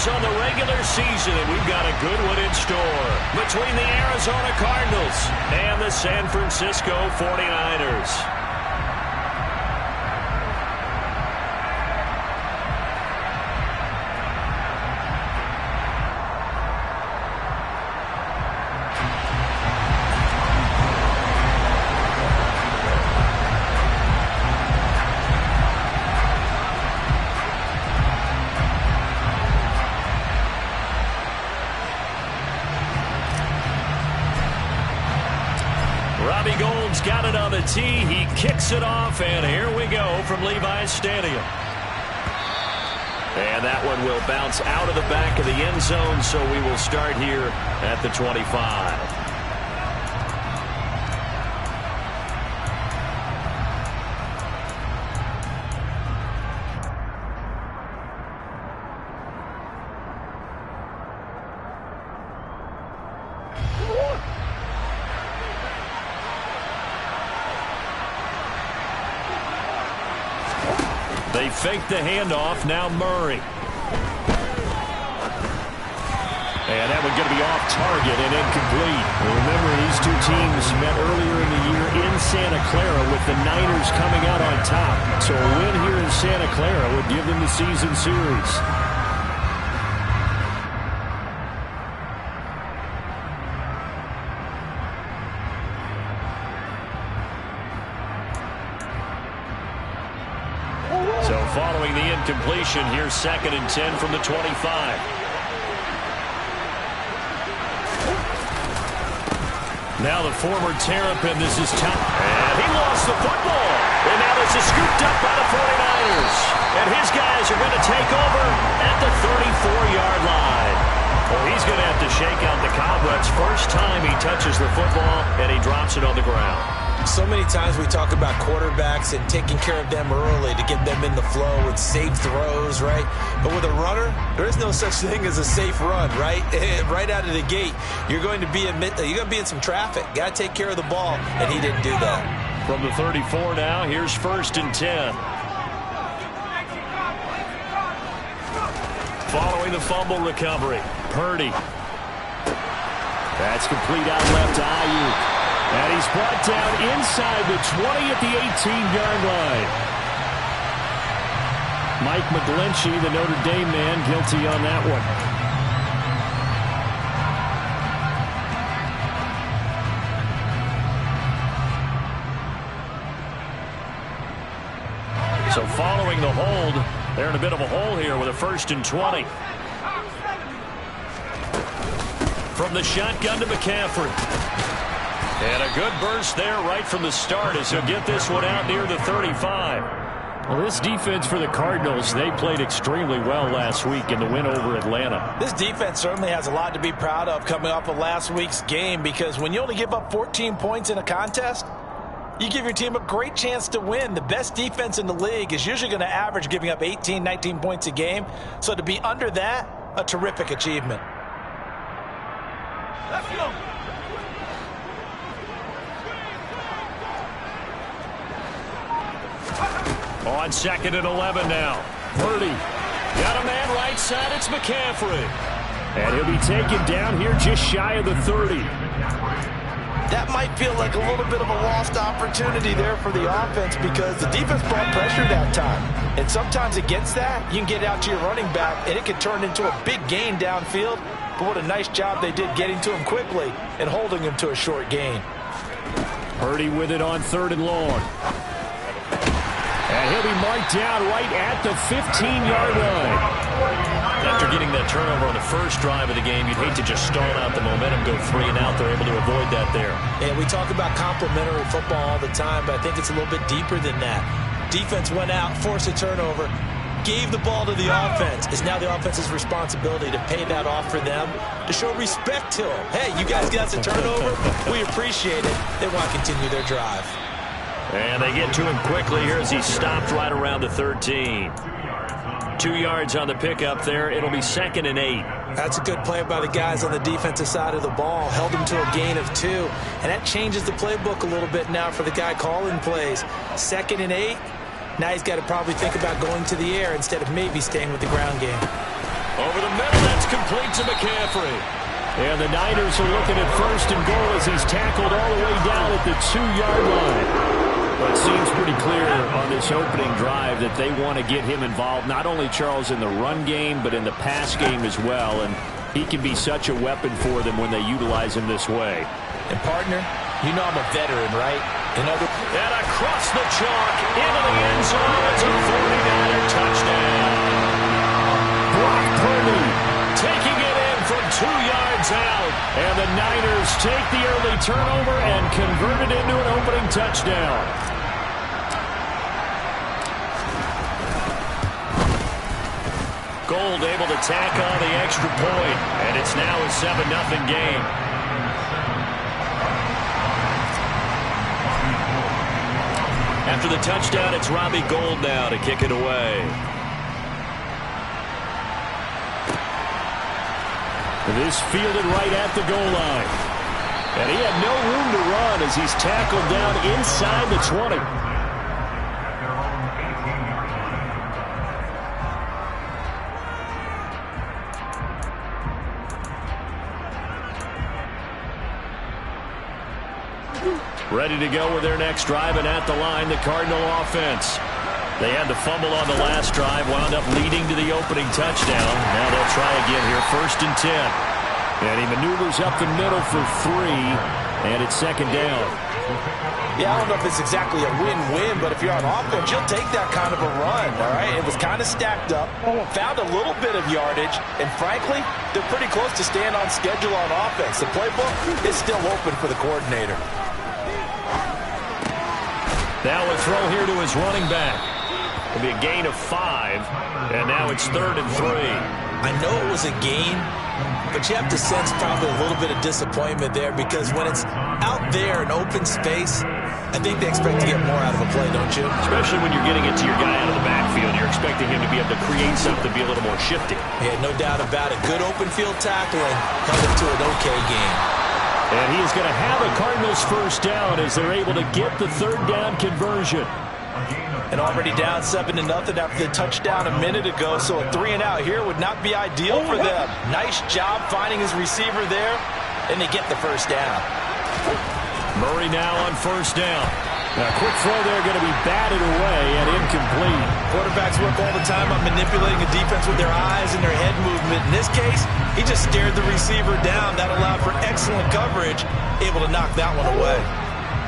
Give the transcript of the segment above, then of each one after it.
points on the regular season, and we've got a good one in store between the Arizona Cardinals and the San Francisco 49ers. Got it on the tee. He kicks it off, and here we go from Levi's Stadium. And that one will bounce out of the back of the end zone, so we will start here at the 25. They fake the handoff. Now Murray. And that one going to be off target and incomplete. Well, remember, these two teams met earlier in the year in Santa Clara with the Niners coming out on top. So a win here in Santa Clara would give them the season series. Following the incompletion, here's 2nd and 10 from the 25. Now the former Terrapin, this is top. And he lost the football. And now this is scooped up by the 49ers. And his guys are going to take over at the 34-yard line. Well, he's going to have to shake out the cobwebs. First time he touches the football, and he drops it on the ground. So many times we talk about quarterbacks and taking care of them early to get them in the flow with safe throws, right? But with a runner, there is no such thing as a safe run, right? Right out of the gate, you're going to be in some traffic. Got to take care of the ball, and he didn't do that. From the 34 now, here's 1st and 10. Following the fumble recovery, Purdy. That's complete out left to Ayuk. And he's brought down inside the 20 at the 18-yard line. Mike McGlinchey, the Notre Dame man, guilty on that one. So following the hold, they're in a bit of a hole here with a 1st and 20. From the shotgun to McCaffrey. And a good burst there right from the start as he'll get this one out near the 35. Well, this defense for the Cardinals, they played extremely well last week in the win over Atlanta. This defense certainly has a lot to be proud of coming off of last week's game, because when you only give up 14 points in a contest, you give your team a great chance to win. The best defense in the league is usually going to average giving up 18, 19 points a game. So to be under that, a terrific achievement. Let's go. On 2nd and 11 now. Purdy. Got a man right side. It's McCaffrey. And he'll be taken down here just shy of the 30. That might feel like a little bit of a lost opportunity there for the offense, because the defense brought pressure that time. And sometimes against that, you can get out to your running back, and it can turn into a big gain downfield. But what a nice job they did getting to him quickly and holding him to a short gain. Purdy with it on 3rd and long. And he'll be marked down right at the 15-yard line. After getting that turnover on the first drive of the game, you'd hate to just stall out the momentum, go 3 and out. They're able to avoid that there. And we talk about complementary football all the time, but I think it's a little bit deeper than that. Defense went out, forced a turnover, gave the ball to the offense. It's now the offense's responsibility to pay that off for them, to show respect to them. Hey, you guys got the turnover. We appreciate it. They want to continue their drive. And they get to him quickly here as he stopped right around the 13. 2 yards on the pickup there. It'll be 2nd and 8. That's a good play by the guys on the defensive side of the ball. Held him to a gain of 2. And that changes the playbook a little bit now for the guy calling plays. 2nd and 8. Now he's got to probably think about going to the air instead of maybe staying with the ground game. Over the middle, that's complete to McCaffrey. And the Niners are looking at 1st and goal as he's tackled all the way down at the 2-yard line. But it seems pretty clear on this opening drive that they want to get him involved, not only, Charles, in the run game, but in the pass game as well. And he can be such a weapon for them when they utilize him this way. And, partner, you know I'm a veteran, right? And across the chalk, into the end zone. It's a 49er touchdown. Brock Purdy taking it in from 2 yards out. And the Niners take the early turnover and convert it into an opening touchdown. Gold able to tack on the extra point, and it's now a 7-0 game. After the touchdown, it's Robbie Gould now to kick it away. This fielded right at the goal line. And he had no room to run as he's tackled down inside the 20. Ready to go with their next drive, and at the line, the Cardinal offense. They had the fumble on the last drive, wound up leading to the opening touchdown. Now they'll try again here, 1st and 10. And he maneuvers up the middle for 3, and it's 2nd down. Yeah, I don't know if it's exactly a win-win, but if you're on offense, you'll take that kind of a run, all right? It was kind of stacked up, found a little bit of yardage, and frankly, they're pretty close to staying on schedule on offense. The playbook is still open for the coordinator. Now a throw here to his running back. It'll be a gain of 5, and now it's 3rd and 3. I know it was a gain, but you have to sense probably a little bit of disappointment there because when it's out there in open space, I think they expect to get more out of a play, don't you? Especially when you're getting it to your guy out of the backfield. You're expecting him to be able to create something, be a little more shifty. Yeah, no doubt about it. Good open field tackling held it to an okay game. And he is going to have a Cardinals 1st down as they're able to get the 3rd down conversion. And already down 7-0 after the touchdown a minute ago, so a 3-and-out here would not be ideal for them. Nice job finding his receiver there, and they get the 1st down. Murray now on 1st down. Now, quick throw there going to be batted away and incomplete. Quarterbacks work all the time on manipulating a defense with their eyes and their head movement. In this case, he just stared the receiver down. That allowed for excellent coverage, able to knock that one away.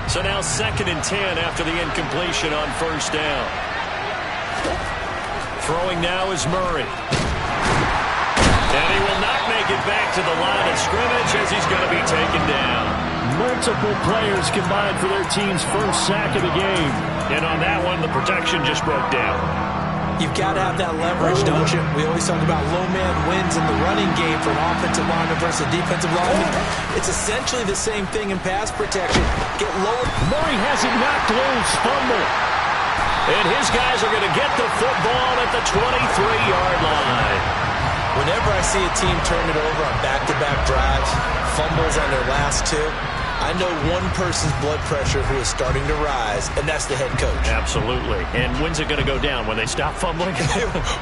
So now 2nd and 10 after the incompletion on 1st down. Throwing now is Murray. And he will not make it back to the line of scrimmage as he's going to be taken down. Multiple players combined for their team's 1st sack of the game. And on that one, the protection just broke down. You've got to have that leverage, don't you? We always talk about low man wins in the running game for an offensive lineman versus a defensive lineman. It's essentially the same thing in pass protection. Get lower. Murray has it knocked loose. Fumble. And his guys are going to get the football at the 23-yard line. Whenever I see a team turn it over on back-to-back drives, fumbles on their last 2, I know one person's blood pressure who is starting to rise, and that's the head coach. Absolutely. And when's it going to go down? When they stop fumbling?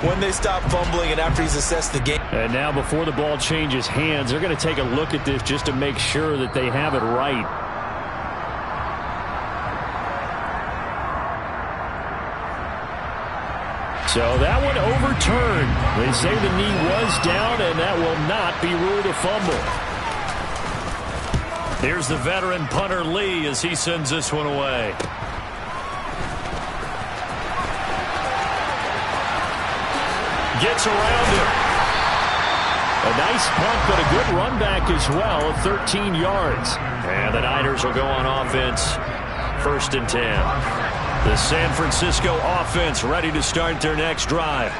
When they stop fumbling and after he's assessed the game. And now before the ball changes hands, they're going to take a look at this just to make sure that they have it right. So that one overturned. They say the knee was down, and that will not be ruled a fumble. Here's the veteran punter Lee as he sends this one away. Gets around him. A nice punt, but a good run back as well of 13 yards. And the Niners will go on offense. 1st and 10. The San Francisco offense ready to start their next drive.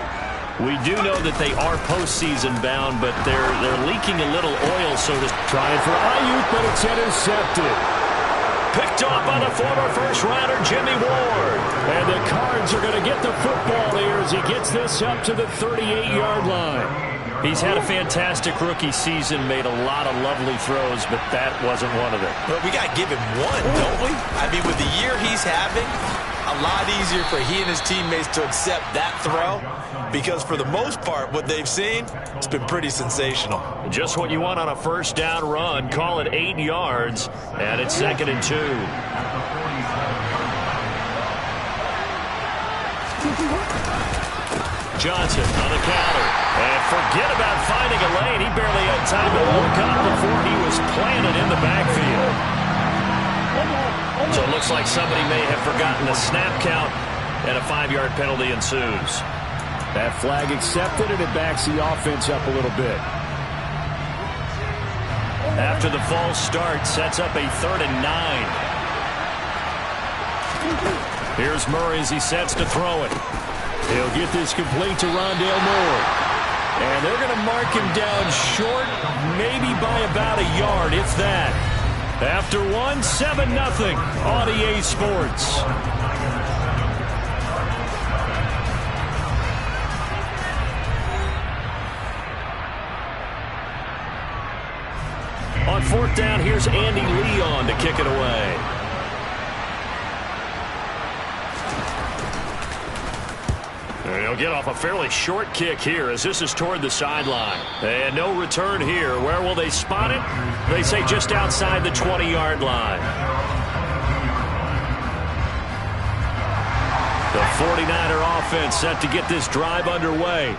We do know that they are postseason bound, but they're leaking a little oil, so to trying for Ayuk, but it's intercepted. Picked off by the former first-rounder Jimmy Ward. And the Cards are going to get the football here as he gets this up to the 38-yard line. He's had a fantastic rookie season, made a lot of lovely throws, but that wasn't one of them. Well, we got to give him one, don't we? I mean, with the year he's having, a lot easier for he and his teammates to accept that throw because for the most part, what they've seen, it's been pretty sensational. Just what you want on a first down run. Call it 8 yards, and it's 2nd and 2. Johnson on the counter. And forget about finding a lane. He barely had time to look up before he was planted in the backfield. So it looks like somebody may have forgotten the snap count, and a 5-yard penalty ensues. That flag accepted, and it backs the offense up a little bit. After the false start, sets up a 3rd and 9. Here's Murray as he sets to throw it. He'll get this complete to Rondale Moore. And they're going to mark him down short, maybe by about a yard, if that. After 7-0 on EA Sports. On 4th down, here's Andy Leon to kick it away. And he'll get off a fairly short kick here as this is toward the sideline. And no return here. Where will they spot it? They say just outside the 20-yard line. The 49er offense set to get this drive underway.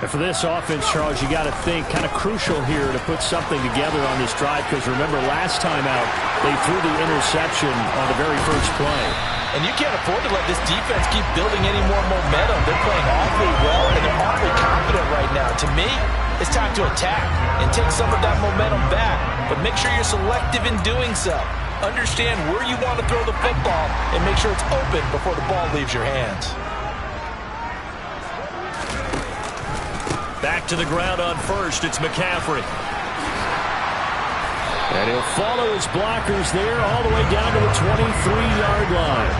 And for this offense, Charles, you got to think kind of crucial here to put something together on this drive because remember last time out they threw the interception on the very first play. And you can't afford to let this defense keep building any more momentum. They're playing awfully well, and they're awfully confident right now. To me, it's time to attack and take some of that momentum back. But make sure you're selective in doing so. Understand where you want to throw the football and make sure it's open before the ball leaves your hands. Back to the ground on first. It's McCaffrey. And he'll follow his blockers there all the way down to the 23-yard line.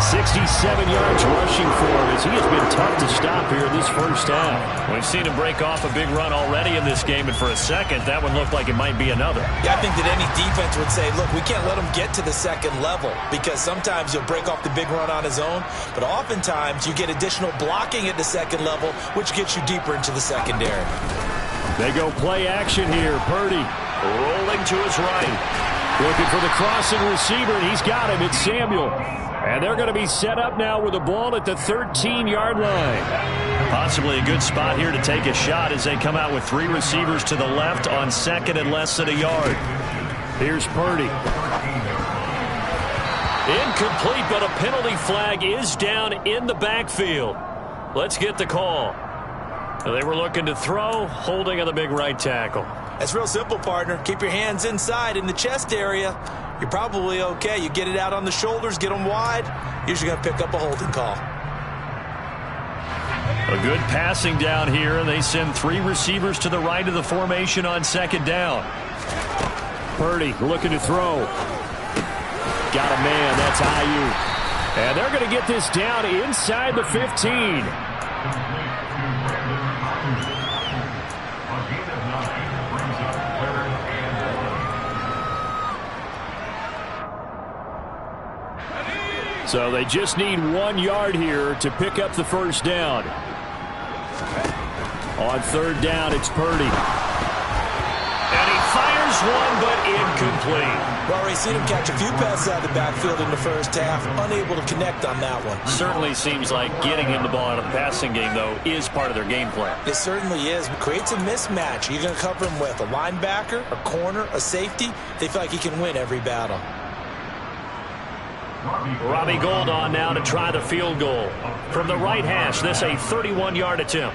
67 yards rushing for him as he has been tough to stop here in this first half. We've seen him break off a big run already in this game, and for a second, that one looked like it might be another. Yeah, I think that any defense would say, look, we can't let him get to the second level because sometimes he'll break off the big run on his own, but oftentimes you get additional blocking at the second level, which gets you deeper into the secondary. They go play action here. Purdy rolling to his right. Looking for the crossing receiver, and he's got him. It's Samuel. And they're going to be set up now with the ball at the 13-yard line. Possibly a good spot here to take a shot as they come out with 3 receivers to the left on 2nd and less than a yard. Here's Purdy. Incomplete, but a penalty flag is down in the backfield. Let's get the call. They were looking to throw, holding on the big right tackle. That's real simple, partner. Keep your hands inside in the chest area. You're probably okay. You get it out on the shoulders, get them wide. Usually going to pick up a holding call. A good passing down here, and they send 3 receivers to the right of the formation on 2nd down. Purdy looking to throw. Got a man. That's Ayuk. And they're going to get this down inside the 15. So they just need 1 yard here to pick up the first down. On 3rd down, it's Purdy. And he fires one, but incomplete. Well, already seen him catch a few passes out of the backfield in the first half. Unable to connect on that one. Certainly seems like getting him the ball out of the passing game, though, is part of their game plan. It certainly is. Creates a mismatch. You're going to cover him with a linebacker, a corner, a safety. They feel like he can win every battle. Robbie Gould on now to try the field goal. From the right hash, this a 31-yard attempt.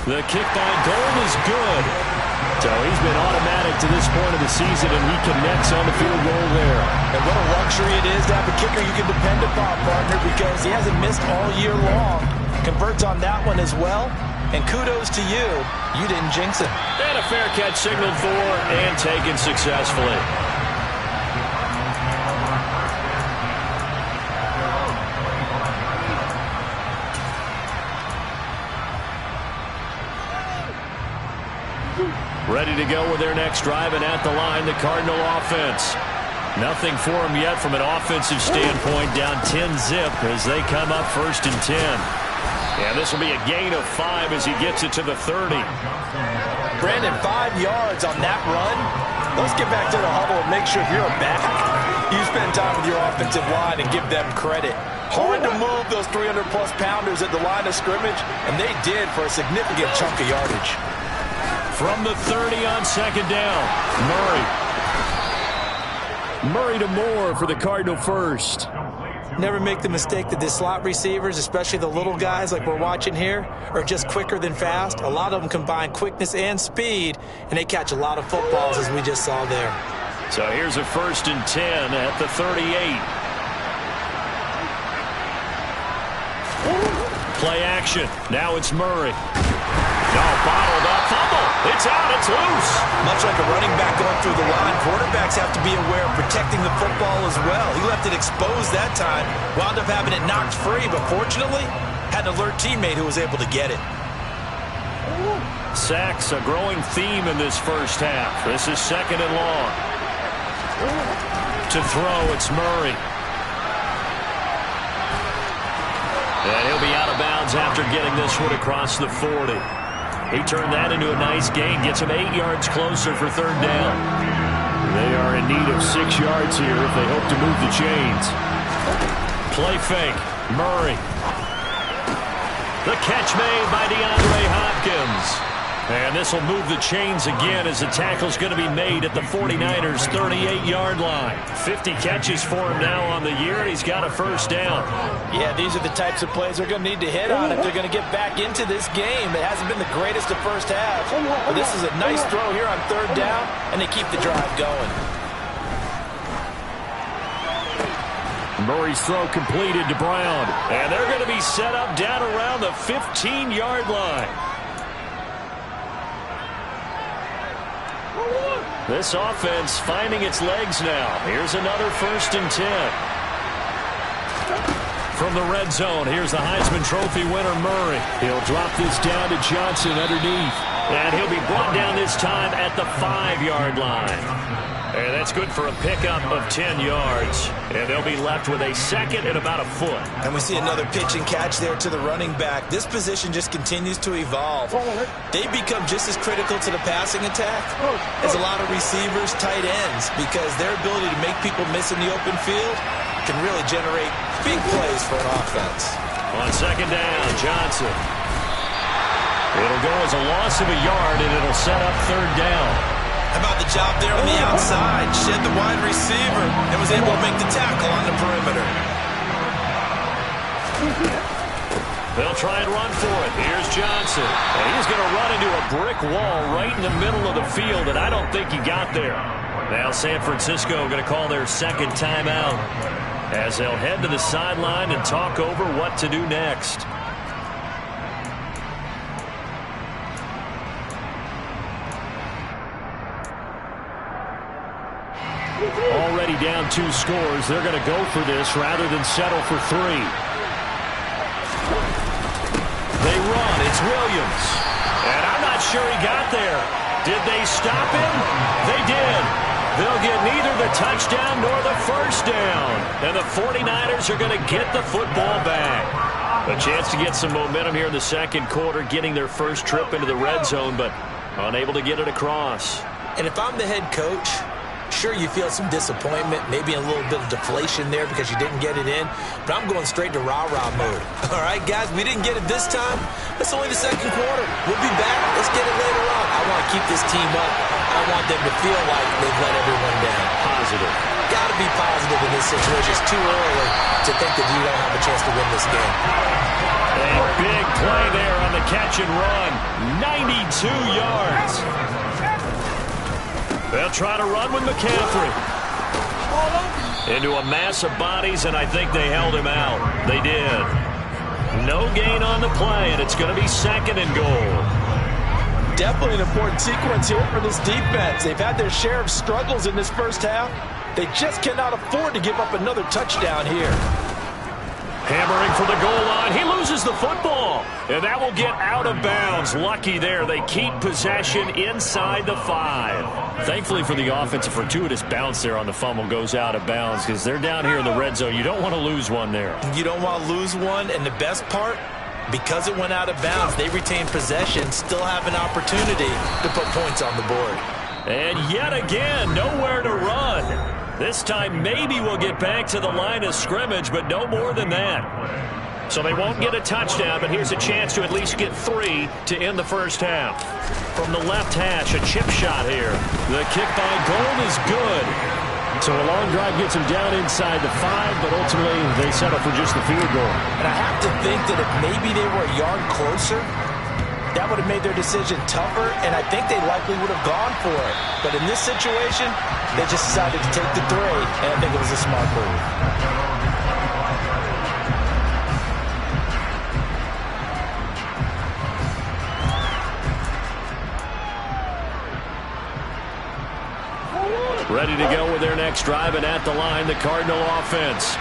The kick by Gould is good. So he's been automatic to this point of the season, and he connects on the field goal there. And what a luxury it is to have a kicker you can depend upon, partner, because he hasn't missed all year long. Converts on that one as well. And kudos to you. You didn't jinx it. And a fair catch signaled for and taken successfully. Ready to go with their next drive, and at the line, the Cardinal offense. Nothing for them yet from an offensive standpoint, down 10-zip as they come up 1st and 10. And this will be a gain of 5 as he gets it to the 30. Brandon, 5 yards on that run. Let's get back to the huddle and make sure if you're a back, you spend time with your offensive line and give them credit. Hard to move those 300-plus pounders at the line of scrimmage, and they did for a significant chunk of yardage. From the 30 on 2nd down, Murray to Moore for the Cardinal first. Never make the mistake that the slot receivers, especially the little guys like we're watching here, are just quicker than fast. A lot of them combine quickness and speed, and they catch a lot of footballs, as we just saw there. So here's a 1st and 10 at the 38. Play action. Now it's Murray. No, bottled up. Fumble. It's out. It's loose. Much like a running back going through the line, quarterbacks have to be aware of protecting the football as well. He left it exposed that time. Wound up having it knocked free, but fortunately, had an alert teammate who was able to get it. Sacks, a growing theme in this first half. This is 2nd and long. To throw, it's Murray. And he'll be out of bounds after getting this one across the 40. He turned that into a nice gain, gets him 8 yards closer for 3rd down. They are in need of 6 yards here if they hope to move the chains. Play fake, Murray. The catch made by DeAndre Hopkins. And this will move the chains again as the tackle's going to be made at the 49ers' 38-yard line. 50 catches for him now on the year, and he's got a 1st down. Yeah, these are the types of plays they're going to need to hit on if they're going to get back into this game. It hasn't been the greatest of first halves, but this is a nice throw here on 3rd down, and they keep the drive going. Murray's throw completed to Brown, and they're going to be set up down around the 15-yard line. This offense finding its legs now. Here's another 1st and 10. From the red zone, here's the Heisman Trophy winner, Murray. He'll drop this down to Johnson underneath. And he'll be brought down this time at the 5-yard line. And that's good for a pickup of 10 yards. And they'll be left with a 2nd and about a foot. And we see another pitch and catch there to the running back. This position just continues to evolve. They become just as critical to the passing attack as a lot of receivers, tight ends, because their ability to make people miss in the open field can really generate big plays for an offense. On 2nd down, Johnson. It'll go as a loss of a yard, and it'll set up 3rd down. How about the job there on the outside? Shed the wide receiver and was able to make the tackle on the perimeter. They'll try and run for it. Here's Johnson. And he's going to run into a brick wall right in the middle of the field, and I don't think he got there. Now San Francisco going to call their 2nd timeout as they'll head to the sideline and talk over what to do next. Already down 2 scores. They're going to go for this rather than settle for 3. They run. It's Williams. And I'm not sure he got there. Did they stop him? They did. They'll get neither the touchdown nor the 1st down. And the 49ers are going to get the football back. A chance to get some momentum here in the 2nd quarter, getting their first trip into the red zone, but unable to get it across. And if I'm the head coach, sure, you feel some disappointment, maybe a little bit of deflation there because you didn't get it in, but I'm going straight to rah-rah mode. All right, guys, we didn't get it this time. That's only the 2nd quarter. We'll be back. Let's get it later on. I want to keep this team up. I want them to feel like they've let everyone down. Positive. Got to be positive in this situation. It's too early to think that you don't have a chance to win this game. A big play there on the catch and run. 92 yards. They'll try to run with McCaffrey. Into a mass of bodies, and I think they held him out. They did. No gain on the play, and it's going to be 2nd and goal. Definitely an important sequence here for this defense. They've had their share of struggles in this first half. They just cannot afford to give up another touchdown here. Hammering for the goal line. He loses loses the football. And that will get out of bounds. Lucky there. They keep possession inside the 5. Thankfully for the offense, a fortuitous bounce there on the fumble goes out of bounds because they're down here in the red zone. You don't want to lose one there. You don't want to lose one, and the best part, because it went out of bounds, they retain possession, still have an opportunity to put points on the board. And yet again, nowhere to run. This time maybe we'll get back to the line of scrimmage, but no more than that. So they won't get a touchdown, but here's a chance to at least get 3 to end the first half. From the left hash, a chip shot here. The kick by Gold is good. So a long drive gets them down inside the 5, but ultimately they settle for just the field goal. And I have to think that if maybe they were a yard closer, that would have made their decision tougher, and I think they likely would have gone for it. But in this situation, they just decided to take the 3, and I think it was a smart move. Ready to go with their next drive, and at the line, the Cardinal offense.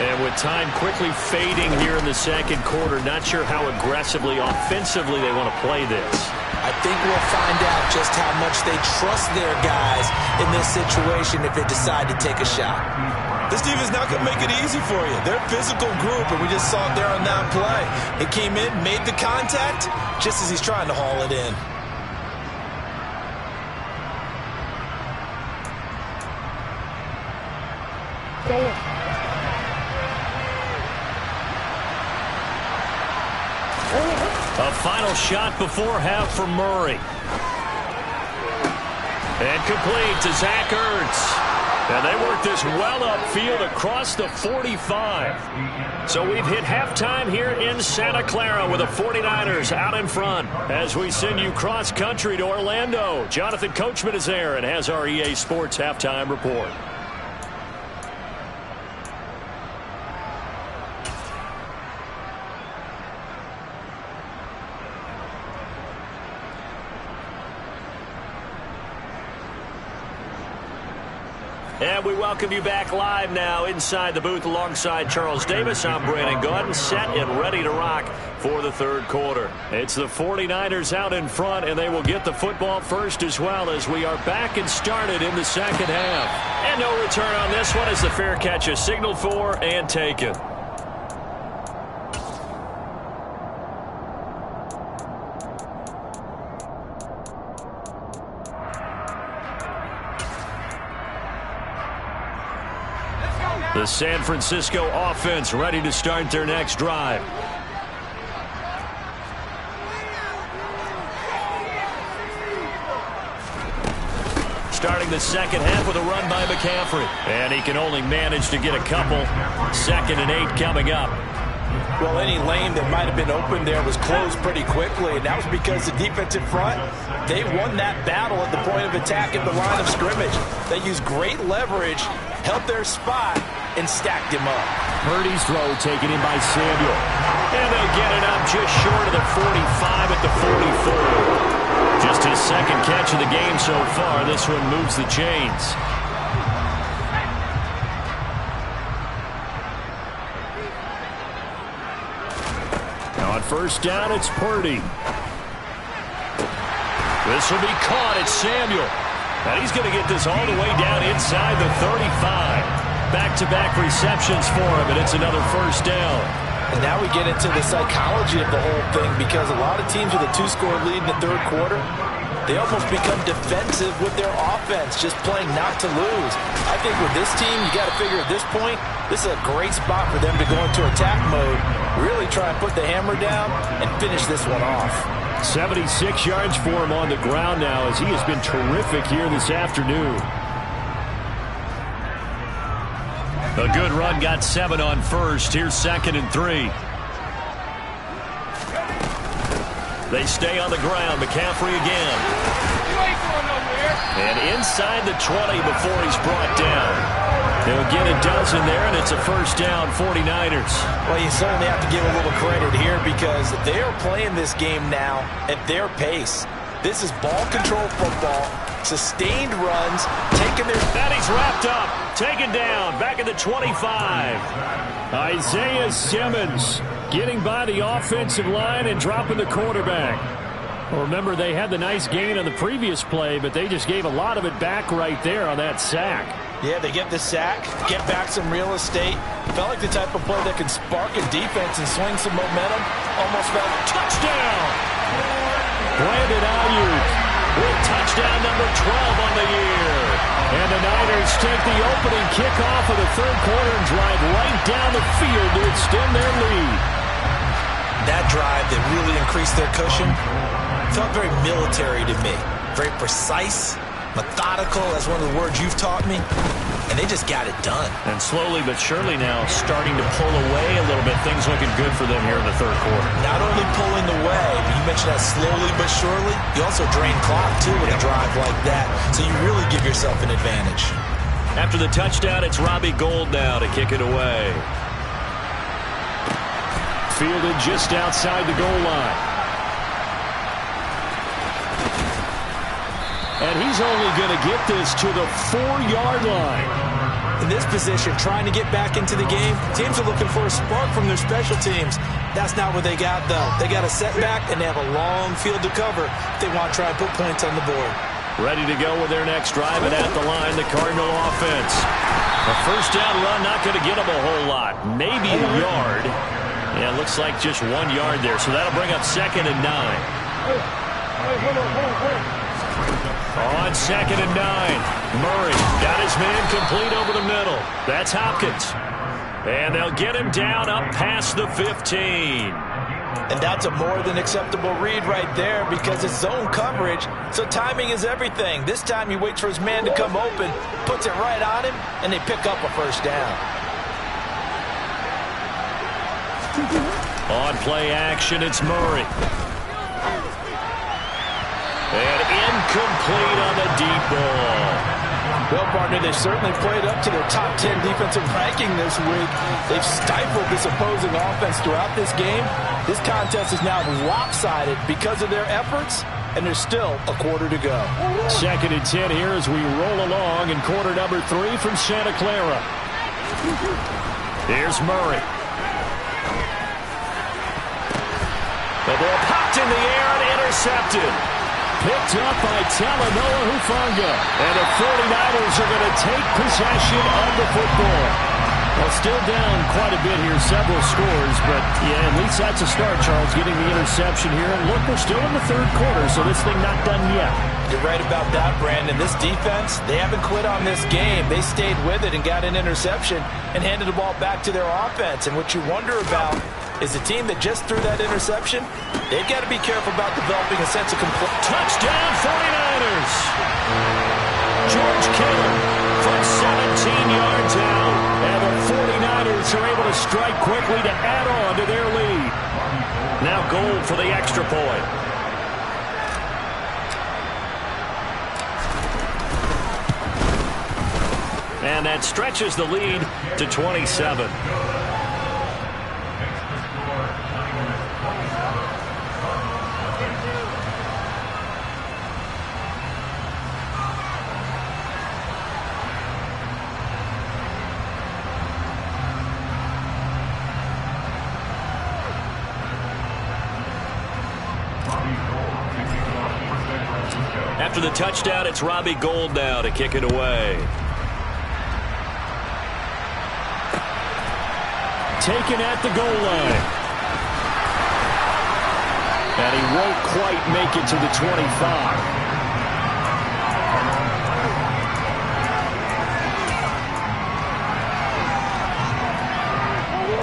And with time quickly fading here in the second quarter, not sure how aggressively, offensively they want to play this. I think we'll find out just how much they trust their guys in this situation if they decide to take a shot. This defense is not going to make it easy for you. They're a physical group, and we just saw it there on that play. It came in, made the contact, just as he's trying to haul it in. A final shot before half for Murray. And complete to Zach Ertz. And they work this well upfield across the 45. So we've hit halftime here in Santa Clara with the 49ers out in front. As we send you cross-country to Orlando, Jonathan Coachman is there and has our EA Sports halftime report. And we welcome you back live now inside the booth alongside Charles Davis. I'm Brandon Gaudin, set and ready to rock for the third quarter. It's the 49ers out in front, and they will get the football first as well as we are back and started in the second half. And no return on this one as the fair catch is signaled for and taken. The San Francisco offense ready to start their next drive. Starting the second half with a run by McCaffrey. And he can only manage to get a couple. 2nd and 8 coming up. Well, any lane that might have been open there was closed pretty quickly, and that was because the defensive front, they won that battle at the point of attack at the line of scrimmage. They used great leverage, held their spot, and stacked him up. Purdy's throw taken in by Samuel. And they'll get it up just short of the 45 at the 44. Just his second catch of the game so far. This one moves the chains. Now on first down, it's Purdy. This will be caught. It's Samuel. And he's going to get this all the way down inside the 35. Back-to-back receptions for him, and it's another first down. And now we get into the psychology of the whole thing, because a lot of teams with a 2-score lead in the third quarter, they almost become defensive with their offense, just playing not to lose. I think with this team, you got to figure at this point, this is a great spot for them to go into attack mode, really try and put the hammer down and finish this one off. 76 yards for him on the ground now, as he has been terrific here this afternoon. A good run, got 7 on first. Here's 2nd and 3. They stay on the ground. McCaffrey again. And inside the 20 before he's brought down. They'll get a dozen there, and it's a first down, 49ers. Well, you certainly have to give a little credit here because they are playing this game now at their pace. This is ball control football, sustained runs, taking their... And he's wrapped up, taken down, back at the 25. Isaiah Simmons getting by the offensive line and dropping the quarterback. Well, remember, they had the nice gain on the previous play, but they just gave a lot of it back right there on that sack. Yeah, they get the sack, get back some real estate. Felt like the type of play that can spark a defense and swing some momentum. Almost felt touchdown. Brandon Ayuk with touchdown number 12 on the year. And the Niners take the opening kickoff of the third quarter and drive right down the field to extend their lead. That drive that really increased their cushion felt very military to me. Very precise, methodical, that's one of the words you've taught me. And they just got it done. And slowly but surely now starting to pull away a little bit. Things looking good for them here in the third quarter. Not only pulling away, but you mentioned that slowly but surely. You also drain clock, too, with a drive like that. So you really give yourself an advantage. After the touchdown, it's Robbie Gould now to kick it away. Fielded just outside the goal line. And he's only going to get this to the 4-yard line. In this position, trying to get back into the game, teams are looking for a spark from their special teams. That's not what they got, though. They got a setback, and they have a long field to cover if they want to try and put points on the board. Ready to go with their next drive, and at the line, the Cardinal offense. A first down run, not going to get them a whole lot. Maybe a yard. Yeah, it looks like just 1 yard there, so that'll bring up 2nd and 9. On 2nd and 9, Murray got his man complete over the middle. That's Hopkins. And they'll get him down up past the 15. And that's a more than acceptable read right there because it's zone coverage, so timing is everything. This time he waits for his man to come open, puts it right on him, and they pick up a first down. On play action, it's Murray. And incomplete on the deep ball. Well, partner, they certainly played up to their top 10 defensive ranking this week. They've stifled this opposing offense throughout this game. This contest is now lopsided because of their efforts, and there's still a quarter to go. 2nd and 10 here as we roll along in quarter number 3 from Santa Clara. Here's Murray. The ball popped in the air and intercepted. Picked up by Talanoa Hufanga. And the 49ers are going to take possession of the football. Well, still down quite a bit here, several scores, but yeah, at least that's a start, Charles, getting the interception here. And look, we're still in the third quarter, so this thing not done yet. You're right about that, Brandon. This defense, they haven't quit on this game. They stayed with it and got an interception and handed the ball back to their offense. And what you wonder about is the team that just threw that interception, they've got to be careful about developing a sense of complete. Touchdown 49ers! George Kittle from 17 yards out. And the 49ers are able to strike quickly to add on to their lead. Now Gould for the extra point. And that stretches the lead to 27. After the touchdown, it's Robbie Gould now to kick it away. Taken at the goal line. And he won't quite make it to the 25.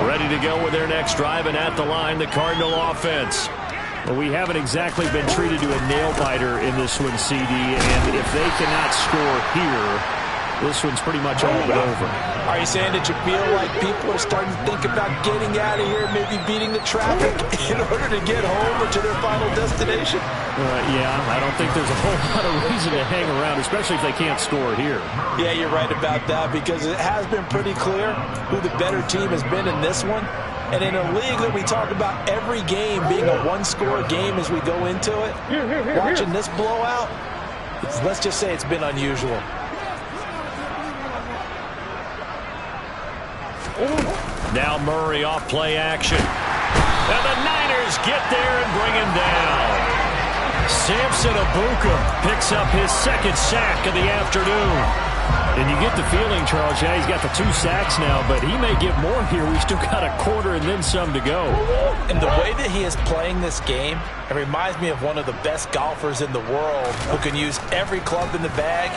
Ready to go with their next drive, and at the line, the Cardinal offense. Well, we haven't exactly been treated to a nail-biter in this one, CD, and if they cannot score here, this one's pretty much all but over. Are you saying that you feel like people are starting to think about getting out of here, maybe beating the traffic in order to get home or to their final destination? Yeah, I don't think there's a whole lot of reason to hang around, especially if they can't score here. Yeah, you're right about that, because it has been pretty clear who the better team has been in this one. And in a league that we talk about every game being a one-score game as we go into it, watching this blowout, let's just say it's been unusual. Now Murray off play action. And the Niners get there and bring him down. Samson Abuka picks up his second sack of the afternoon. And you get the feeling, Charles, yeah, he's got the 2 sacks now, but he may get more here. We've still got a quarter and then some to go. And the way that he is playing this game, it reminds me of one of the best golfers in the world who can use every club in the bag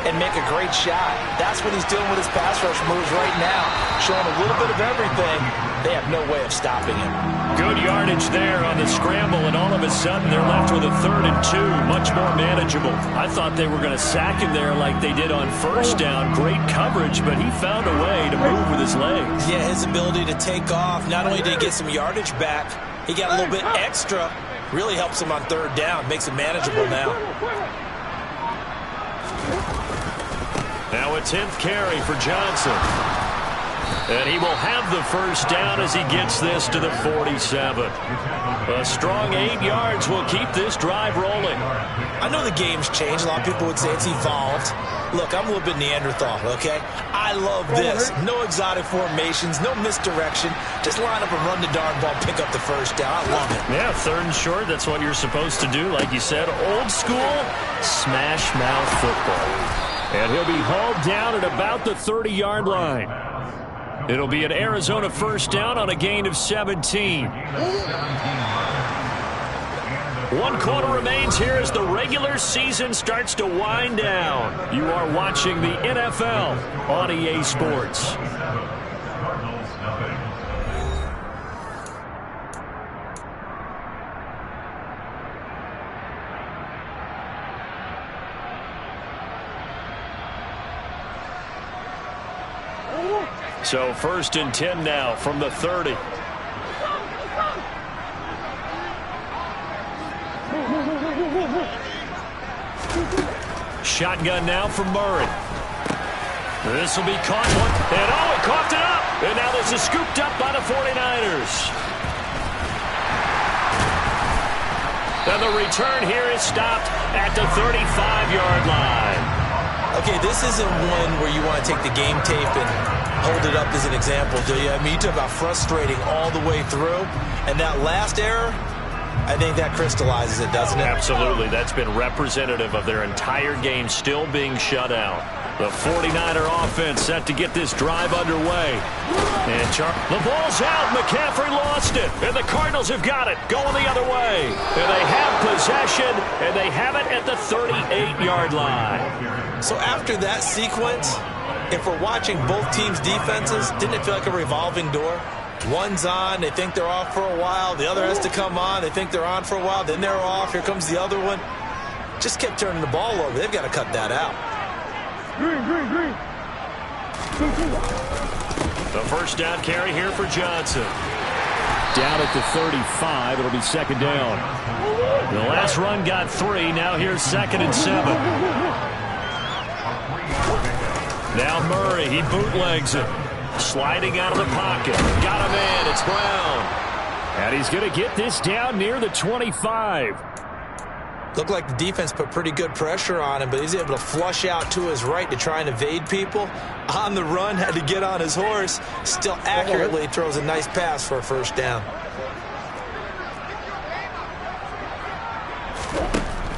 and make a great shot. That's what he's doing with his pass rush moves right now, showing a little bit of everything. They have no way of stopping him. Good yardage there on the scramble, and all of a sudden they're left with a 3rd and 2, much more manageable. I thought they were going to sack him there like they did on first down. Great coverage, but he found a way to move with his legs. Yeah, his ability to take off, not only did he get some yardage back, he got a little bit extra. Really helps him on 3rd down, makes it manageable now. Now a 10th carry for Johnson. And he will have the first down as he gets this to the 47. A strong 8 yards will keep this drive rolling. I know the game's changed. A lot of people would say it's evolved. Look, I'm a little bit Neanderthal, okay? I love this. No exotic formations, no misdirection. Just line up and run the darn ball, pick up the first down. I love it. Yeah, 3rd and short, that's what you're supposed to do. Like you said, old school, smash mouth football. And he'll be hauled down at about the 30-yard line. It'll be an Arizona first down on a gain of 17. 1 quarter remains here as the regular season starts to wind down. You are watching the NFL on EA Sports. So 1st and 10 now from the 30. Shotgun now for Murray. This will be caught. And he coughed it up. And now this is scooped up by the 49ers. And the return here is stopped at the 35-yard line. Okay, this isn't one where you want to take the game tape and hold it up as an example, do you? I mean, you talk about frustrating all the way through. And that last error, I think that crystallizes it, doesn't it? Absolutely. That's been representative of their entire game still being shut out. The 49er offense set to get this drive underway. And the ball's out. McCaffrey lost it. And the Cardinals have got it. Going the other way. And they have possession. And they have it at the 38-yard line. So after that sequence, if we're watching both teams' defenses, didn't it feel like a revolving door? One's on, they think they're off for a while. The other has to come on, they think they're on for a while. Then they're off, here comes the other one. Just kept turning the ball over. They've got to cut that out. The first down carry here for Johnson. Down at the 35, it'll be 2nd down. The last run got 3, now here's 2nd and 7. Now Murray, he bootlegs it. Sliding out of the pocket. Got a man. It's Brown. And he's going to get this down near the 25. Looked like the defense put pretty good pressure on him, but he's able to flush out to his right to try and evade people. On the run, had to get on his horse. Still accurately throws a nice pass for a first down.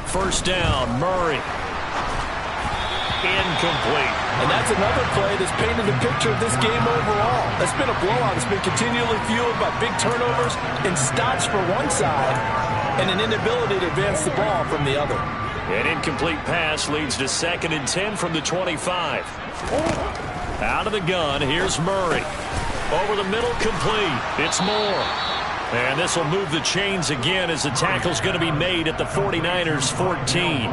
First down, Murray. Incomplete. And that's another play that's painted the picture of this game overall. It's been a blowout. It's been continually fueled by big turnovers and stops for one side and an inability to advance the ball from the other. An incomplete pass leads to 2nd and 10 from the 25. Out of the gun, here's Murray. Over the middle, complete. It's Moore. And this will move the chains again as the tackle's going to be made at the 49ers 14.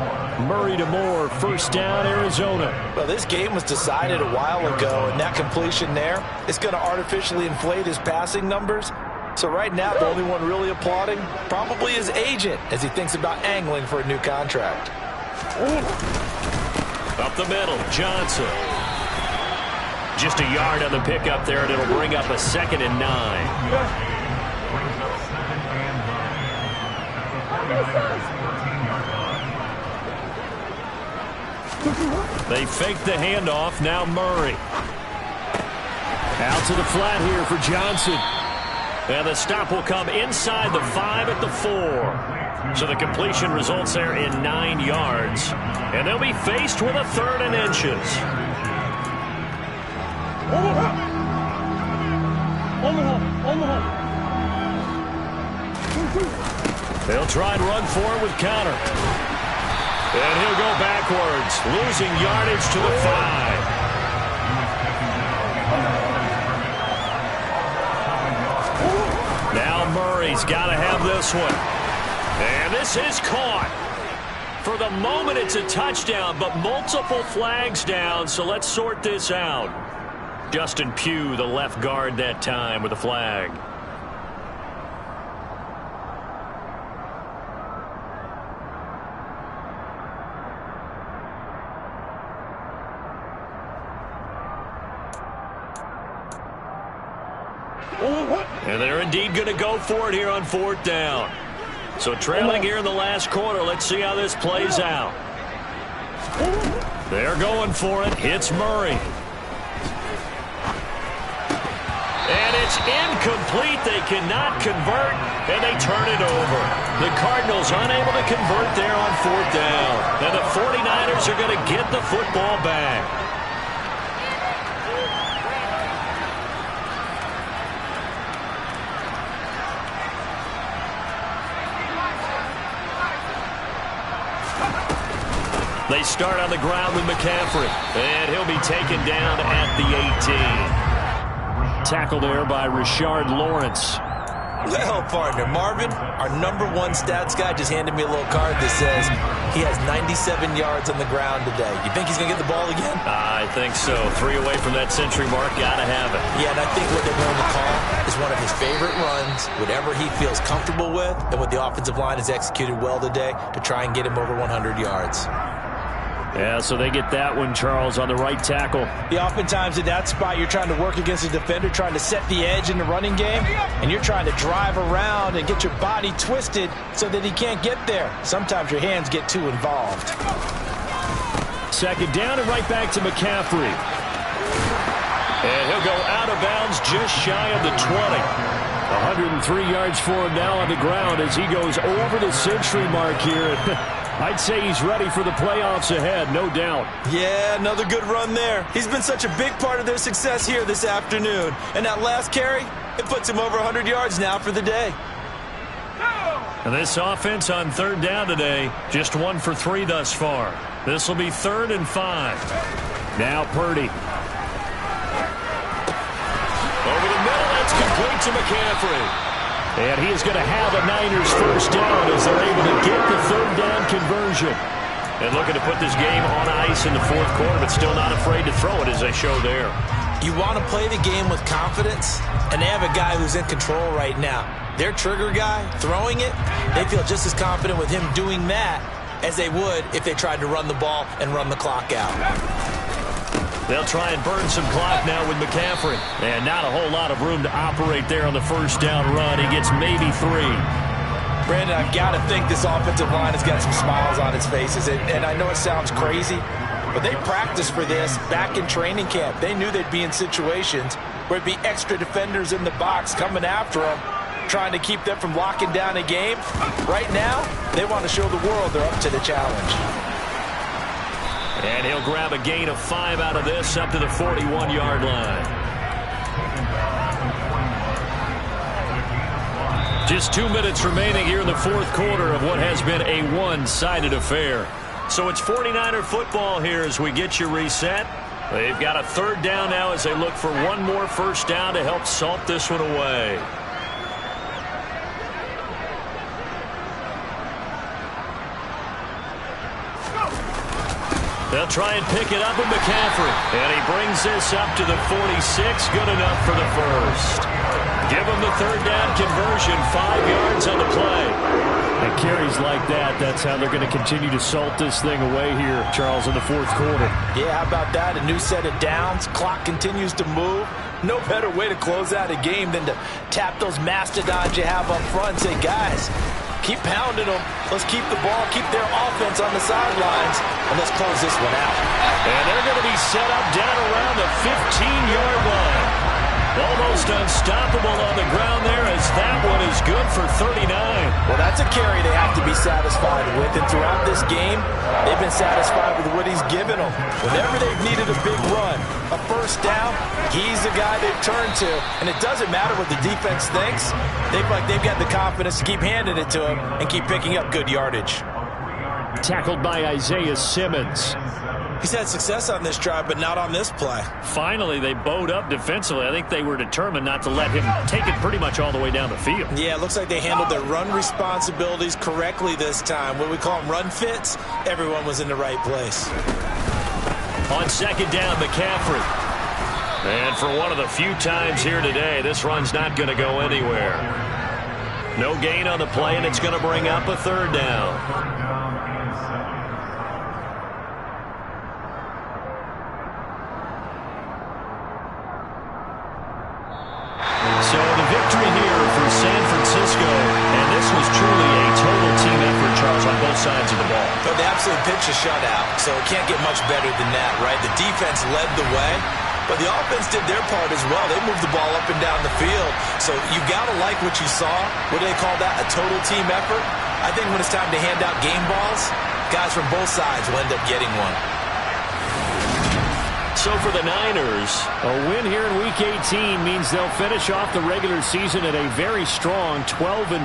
Murray to Moore, first down, Arizona. Well, this game was decided a while ago, and that completion there is going to artificially inflate his passing numbers. So right now, the only one really applauding probably his agent as he thinks about angling for a new contract. Up the middle, Johnson. Just a yard on the pickup there, and it'll bring up a 2nd and 9. They fake the handoff. Now Murray. Out to the flat here for Johnson. And the stop will come inside the 5 at the 4. So the completion results there in 9 yards. And they'll be faced with a 3rd and inches. They'll try and run for it with counter. And he'll go backwards, losing yardage to the 5. Now Murray's got to have this one. And this is caught. For the moment, it's a touchdown, but multiple flags down, so let's sort this out. Justin Pugh, the left guard that time with a flag. And they're indeed going to go for it here on 4th down. So trailing here in the last quarter, let's see how this plays out. They're going for it. Hits Murray. And it's incomplete. They cannot convert, and they turn it over. The Cardinals unable to convert there on 4th down. And the 49ers are going to get the football back. They start on the ground with McCaffrey, and he'll be taken down at the 18. Tackled there by Rashard Lawrence. Well, partner, Marvin, our #1 stats guy just handed me a little card that says he has 97 yards on the ground today. You think he's going to get the ball again? I think so. 3 away from that century mark. Got to have it. Yeah, and I think what they're going to call is one of his favorite runs, whatever he feels comfortable with, and what the offensive line has executed well today to try and get him over 100 yards. Yeah, so they get that one, Charles, on the right tackle. Yeah, oftentimes in that spot, you're trying to work against a defender, trying to set the edge in the running game, and you're trying to drive around and get your body twisted so that he can't get there. Sometimes your hands get too involved. 2nd down and right back to McCaffrey. And he'll go out of bounds just shy of the 20. 103 yards for him now on the ground as he goes over the century mark here. I'd say he's ready for the playoffs ahead, no doubt. Yeah, another good run there. He's been such a big part of their success here this afternoon. And that last carry, it puts him over 100 yards now for the day. And this offense on 3rd down today, just 1 for 3 thus far. This will be 3rd and 5. Now Purdy. Over the middle, that's complete to McCaffrey. And he is going to have a Niners 1st down as they're able to get the 3rd down conversion. And looking to put this game on ice in the 4th quarter, but still not afraid to throw it as they show there. You want to play the game with confidence, and they have a guy who's in control right now. Their trigger guy, throwing it, they feel just as confident with him doing that as they would if they tried to run the ball and run the clock out. They'll try and burn some clock now with McCaffrey. And not a whole lot of room to operate there on the 1st down run. He gets maybe 3. Brandon, I've got to think this offensive line has got some smiles on its faces. And I know it sounds crazy, but they practiced for this back in training camp. They knew they'd be in situations where it'd be extra defenders in the box coming after them, trying to keep them from locking down a game. Right now, they want to show the world they're up to the challenge. And he'll grab a gain of 5 out of this up to the 41-yard line. Just 2 minutes remaining here in the 4th quarter of what has been a one-sided affair. So it's 49er football here as we get you reset. They've got a 3rd down now as they look for one more 1st down to help salt this one away. They'll try and pick it up with McCaffrey. And he brings this up to the 46. Good enough for the 1st. Give him the 3rd down conversion. 5 yards on the play. And carries like that, that's how they're going to continue to salt this thing away here, Charles, in the 4th quarter. Yeah, how about that? A new set of downs. Clock continues to move. No better way to close out a game than to tap those mastodons you have up front and say, guys, keep pounding them. Let's keep the ball, keep their offense on the sidelines, and let's close this one out. And they're going to be set up down around the 15-yard line. Almost unstoppable on the ground there as that one is good for 39. Well, that's a carry they have to be satisfied with. And throughout this game, they've been satisfied with what he's given them. Whenever they've needed a big run, a first down, he's the guy they've turned to. And it doesn't matter what the defense thinks. They've got the confidence to keep handing it to him and keep picking up good yardage. Tackled by Isaiah Simmons. He's had success on this drive, but not on this play. Finally, they bowed up defensively. I think they were determined not to let him take it pretty much all the way down the field. Yeah, it looks like they handled their run responsibilities correctly this time. What we call them run fits, everyone was in the right place. On second down, McCaffrey. And for one of the few times here today, this run's not going to go anywhere. No gain on the play, and it's going to bring up a third down. So the victory here for San Francisco, and this was truly a total team effort, Charles, on both sides of the ball. But they absolutely pitched a shutout, so it can't get much better than that, right? The defense led the way, but the offense did their part as well. They moved the ball up and down the field, so you got to like what you saw. What do they call that, a total team effort? I think when it's time to hand out game balls, guys from both sides will end up getting one. So for the Niners, a win here in Week 18 means they'll finish off the regular season at a very strong 12-5.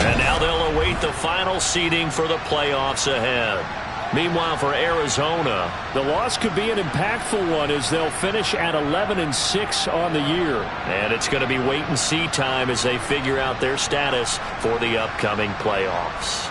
And now they'll await the final seeding for the playoffs ahead. Meanwhile, for Arizona, the loss could be an impactful one as they'll finish at 11-6 on the year. And it's going to be wait-and-see time as they figure out their status for the upcoming playoffs.